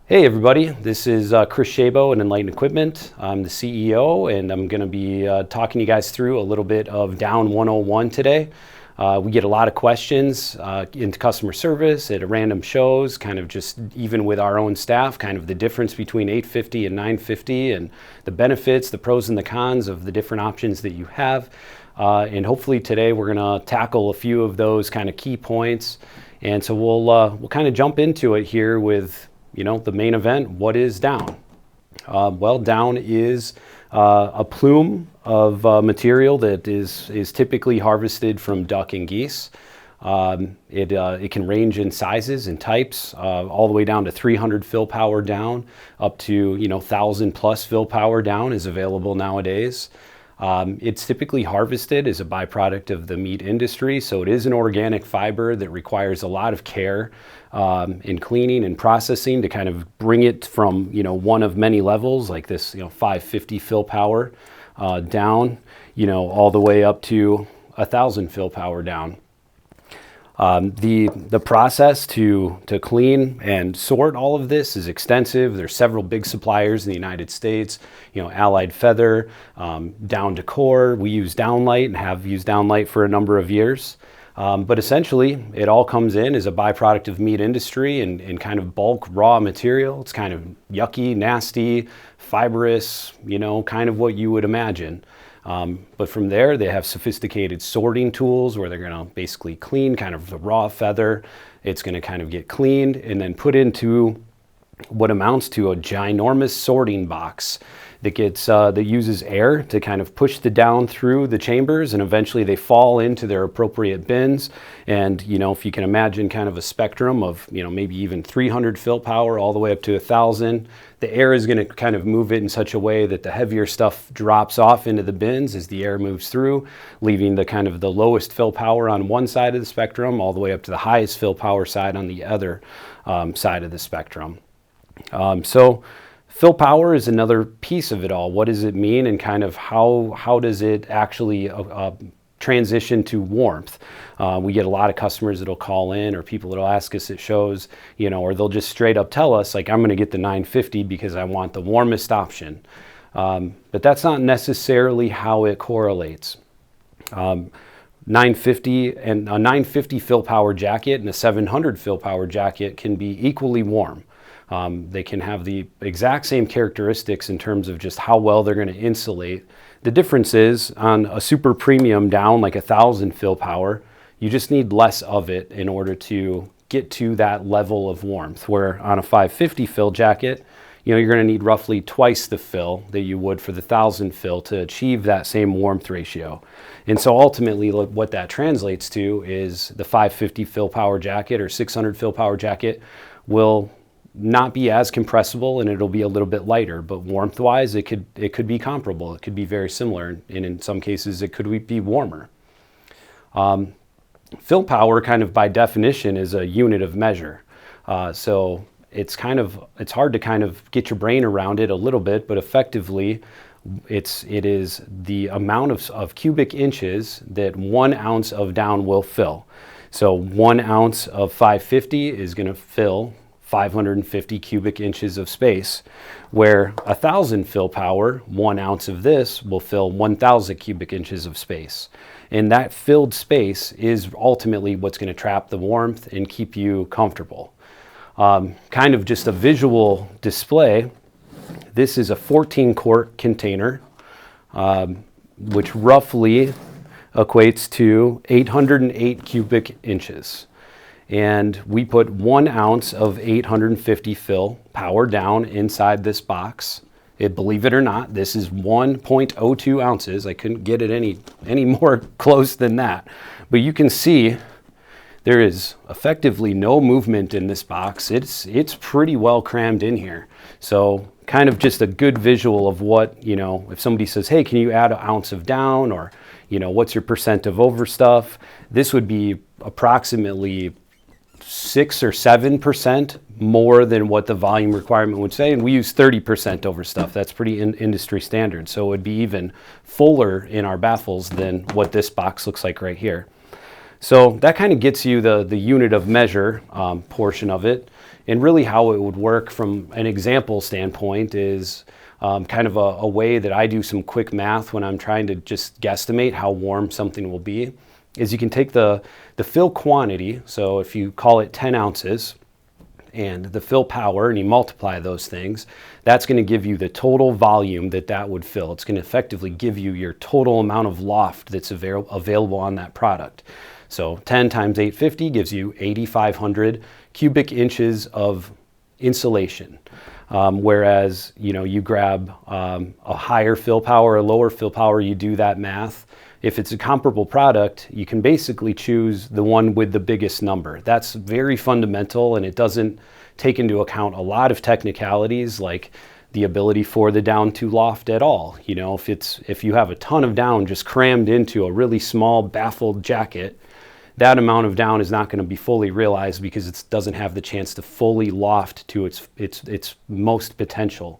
Hey everybody, this is Chris Shabo at Enlightened Equipment. I'm the CEO and I'm going to be talking you guys through a little bit of Down 101 today. We get a lot of questions into customer service at random shows, kind of just even with our own staff, kind of the difference between 850 and 950 and the benefits, the pros and the cons of the different options that you have. And hopefully today we're going to tackle a few of those kind of key points. And so we'll kind of jump into it here with the main event. What is down? Well, down is a plume of material that is typically harvested from duck and geese. It can range in sizes and types, all the way down to 300 fill power down, up to 1,000 plus fill power down is available nowadays. It's typically harvested as a byproduct of the meat industry, so it is an organic fiber that requires a lot of care in cleaning and processing to kind of bring it from one of many levels like this 550 fill power down all the way up to 1,000 fill power down. The process to clean and sort all of this is extensive. There's several big suppliers in the United States, Allied Feather, Down Decor. We use Downlight and have used Downlight for a number of years. But essentially, it all comes in as a byproduct of meat industry and kind of bulk raw material. It's kind of yucky, nasty, fibrous, kind of what you would imagine. But from there, they have sophisticated sorting tools where they're going to basically clean kind of the raw feather. It's going to kind of get cleaned and then put into what amounts to a ginormous sorting box that uses air to kind of push the down through the chambers, and eventually they fall into their appropriate bins. And if you can imagine kind of a spectrum of maybe even 300 fill power all the way up to 1,000, the air is going to kind of move it in such a way that the heavier stuff drops off into the bins as the air moves through, leaving the kind of the lowest fill power on one side of the spectrum all the way up to the highest fill power side on the other side of the spectrum. So fill power is another piece of it all. What does it mean, and kind of how does it actually transition to warmth? We get a lot of customers that'll call in, or people that'll ask us at shows, or they'll just straight up tell us, like, I'm going to get the 950 because I want the warmest option. But that's not necessarily how it correlates. 950 and a 950 fill power jacket and a 700 fill power jacket can be equally warm. They can have the exact same characteristics in terms of just how well they're going to insulate. The difference is on a super premium down like 1,000 fill power, you just need less of it in order to get to that level of warmth, where on a 550 fill jacket, you're going to need roughly twice the fill that you would for the 1,000 fill to achieve that same warmth ratio. And so ultimately what that translates to is the 550 fill power jacket or 600 fill power jacket will not be as compressible, and it'll be a little bit lighter, but warmth wise it could be comparable. It could be very similar, and in some cases it could be warmer. Fill power, kind of by definition, is a unit of measure. So it's hard to kind of get your brain around it a little bit, but effectively it is the amount of cubic inches that 1 ounce of down will fill. So 1 ounce of 550 is going to fill 550 cubic inches of space, where 1,000 fill power, 1 ounce of this will fill 1,000 cubic inches of space. And that filled space is ultimately what's going to trap the warmth and keep you comfortable. Kind of just a visual display, this is a 14-quart container, which roughly equates to 808 cubic inches. And we put 1 ounce of 850 fill power down inside this box. Believe it or not, this is 1.02 ounces. I couldn't get it any more close than that. But you can see there is effectively no movement in this box. It's pretty well crammed in here. So kind of just a good visual of what, if somebody says, hey, can you add an ounce of down, or, what's your percent of over stuff? This would be approximately 6 or 7% more than what the volume requirement would say, and we use 30% over stuff. That's pretty industry standard, so it would be even fuller in our baffles than what this box looks like right here. So that kind of gets you the unit of measure portion of it. And really how it would work from an example standpoint is kind of a way that I do some quick math when I'm trying to just guesstimate how warm something will be, is you can take the fill quantity, so if you call it 10 ounces, and the fill power, and you multiply those things, that's going to give you the total volume that would fill. It's going to effectively give you your total amount of loft that's available on that product. So 10 times 850 gives you 8,500 cubic inches of insulation. Whereas, you grab a higher fill power, a lower fill power, you do that math. If it's a comparable product, you can basically choose the one with the biggest number. That's very fundamental, and it doesn't take into account a lot of technicalities like the ability for the down to loft at all. If you have a ton of down just crammed into a really small baffled jacket, that amount of down is not going to be fully realized because it doesn't have the chance to fully loft to its most potential.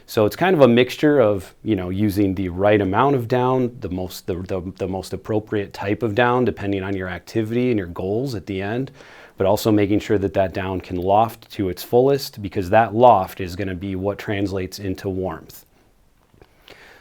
So it's kind of a mixture of, using the right amount of down, the most appropriate type of down, depending on your activity and your goals at the end, but also making sure that down can loft to its fullest, because that loft is going to be what translates into warmth.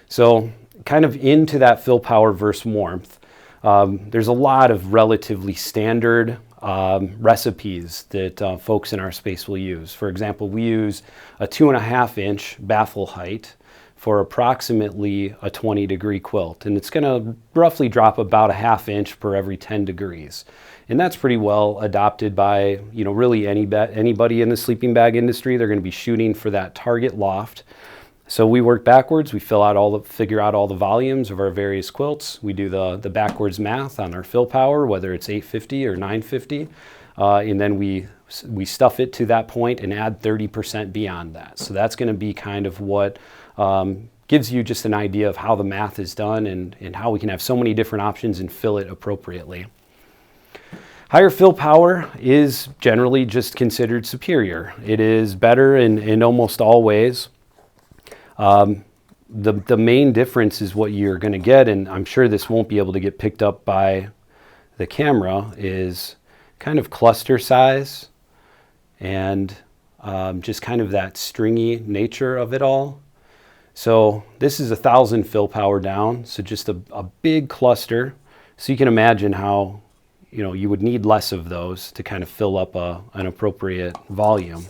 So kind of into that fill power versus warmth, there's a lot of relatively standard recipes that folks in our space will use. For example, we use a 2.5 inch baffle height for approximately a 20-degree quilt, and it's going to roughly drop about a 1/2 inch per every 10 degrees. And that's pretty well adopted by really anybody in the sleeping bag industry. They're going to be shooting for that target loft. So we work backwards. We figure out all the volumes of our various quilts. We do the backwards math on our fill power, whether it's 850 or 950, and then we stuff it to that point and add 30% beyond that. So that's going to be kind of what gives you just an idea of how the math is done and how we can have so many different options and fill it appropriately. Higher fill power is generally just considered superior. It is better in almost all ways. The main difference is what you're going to get, and I'm sure this won't be able to get picked up by the camera, is kind of cluster size and just kind of that stringy nature of it all. So this is 1,000 fill power down, so just a big cluster. So you can imagine how you would need less of those to kind of fill up an appropriate volume.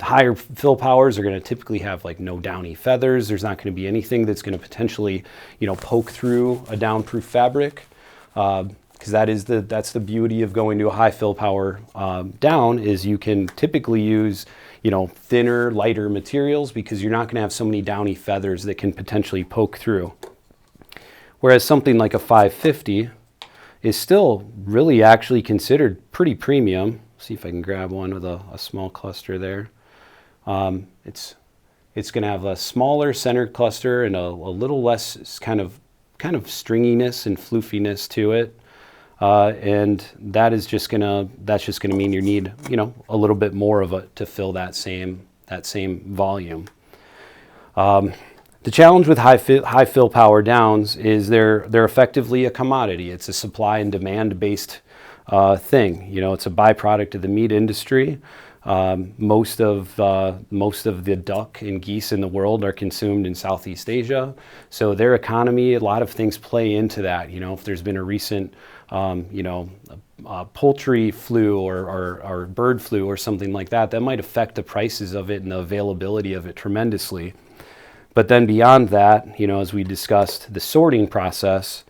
Higher fill powers are going to typically have like no downy feathers. There's not going to be anything that's going to potentially, poke through a downproof fabric, because that's the beauty of going to a high fill power down, is you can typically use thinner, lighter materials because you're not going to have so many downy feathers that can potentially poke through. Whereas something like a 550 is still really actually considered pretty premium. See if I can grab one with a small cluster there. It's going to have a smaller center cluster and a little less kind of stringiness and floofiness to it, and that's just going to mean you need a little bit more of it to fill that same volume. The challenge with high fill power downs is they're effectively a commodity. It's a supply and demand based thing. It's a byproduct of the meat industry. Most of the duck and geese in the world are consumed in Southeast Asia. So their economy, a lot of things play into that. If there's been a recent, poultry flu or bird flu or something like that, that might affect the prices of it and the availability of it tremendously. But then beyond that, as we discussed, the sorting process,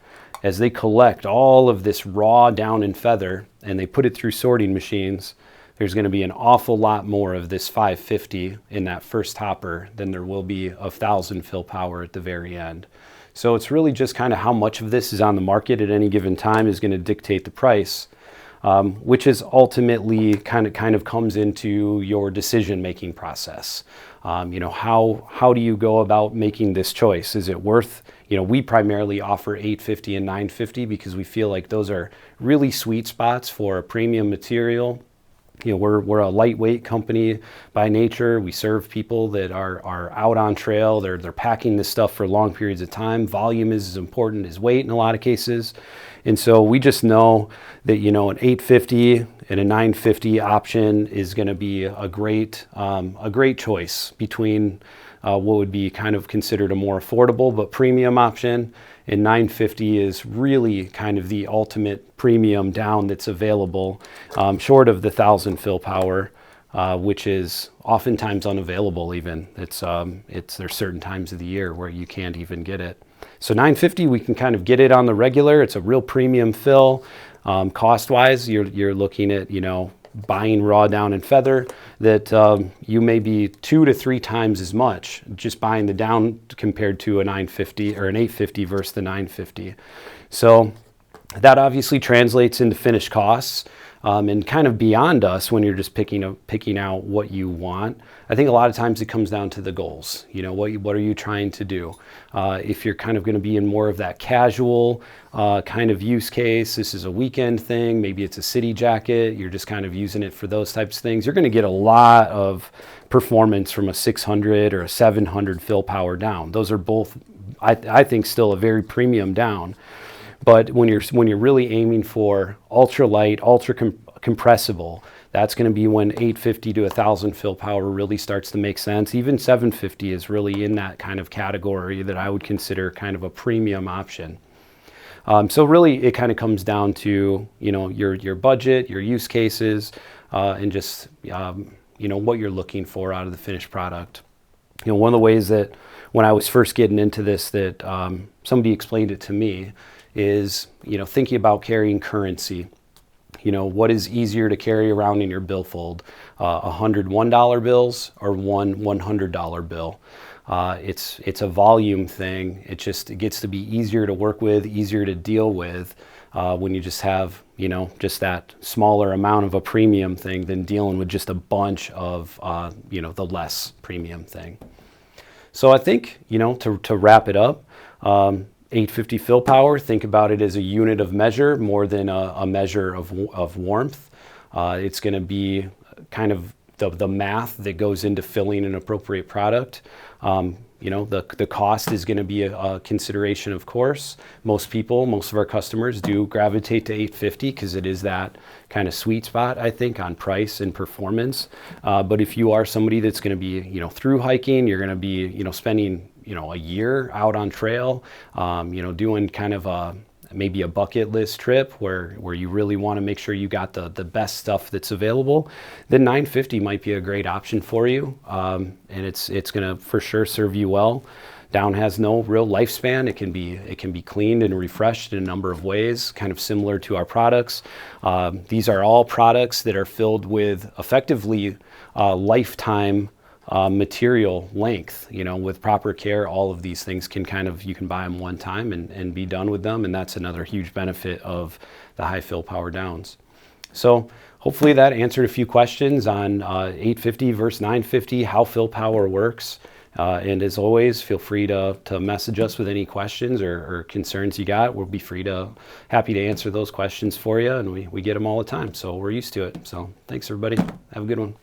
as they collect all of this raw down and feather and they put it through sorting machines, there's going to be an awful lot more of this 550 in that first hopper than there will be 1,000 fill power at the very end. So it's really just kind of how much of this is on the market at any given time is going to dictate the price, which is ultimately kind of comes into your decision-making process. How do you go about making this choice? Is it worth, we primarily offer 850 and 950 because we feel like those are really sweet spots for a premium material. We're a lightweight company by nature. We serve people that are out on trail. They're packing this stuff for long periods of time. Volume is as important as weight in a lot of cases. And so we just know that, an 850 and a 950 option is going to be a great choice between what would be kind of considered a more affordable but premium option. And 950 is really kind of the ultimate premium down that's available, short of the 1000 fill power, which is oftentimes unavailable even. There's certain times of the year where you can't even get it. So 950, we can kind of get it on the regular. It's a real premium fill. Cost-wise, you're looking at, buying raw down and feather that you may be 2 to 3 times as much just buying the down compared to a 950 or an 850 versus the 950. So that obviously translates into finished costs. And kind of beyond us when you're just picking out what you want. I think a lot of times it comes down to the goals. What are you trying to do? If you're kind of going to be in more of that casual kind of use case, this is a weekend thing, maybe it's a city jacket, you're just kind of using it for those types of things, you're going to get a lot of performance from a 600 or a 700 fill power down. Those are both, I think, still a very premium down. But when you're really aiming for ultralight, ultra compressible, that's going to be when 850 to 1000 fill power really starts to make sense. Even 750 is really in that kind of category that I would consider kind of a premium option. So really, it kind of comes down to your budget, your use cases, and just what you're looking for out of the finished product. One of the ways that when I was first getting into this that somebody explained it to me is, thinking about carrying currency. What is easier to carry around in your billfold, $101 bills or one $100 bill? It's a volume thing. It gets to be easier to work with, easier to deal with when you just have, just that smaller amount of a premium thing than dealing with just a bunch of, the less premium thing. So I think, to wrap it up, 850 fill power, think about it as a unit of measure more than a measure of warmth. It's going to be kind of the math that goes into filling an appropriate product. The cost is going to be a consideration, of course. Most of our customers do gravitate to 850 because it is that kind of sweet spot, I think, on price and performance. But if you are somebody that's going to be, through hiking, you're going to be, spending, a year out on trail, doing kind of maybe a bucket list trip where you really want to make sure you got the best stuff that's available, then 950 might be a great option for you. And it's going to for sure serve you well. Down has no real lifespan. It can be cleaned and refreshed in a number of ways, kind of similar to our products. These are all products that are filled with effectively lifetime material length. With proper care, all of these things you can buy them one time and be done with them, and that's another huge benefit of the high fill power downs. So hopefully that answered a few questions on 850 versus 950, how fill power works. And as always, feel free to message us with any questions or concerns you got. We'll be happy to answer those questions for you, and we get them all the time, so we're used to it. So thanks, everybody. Have a good one.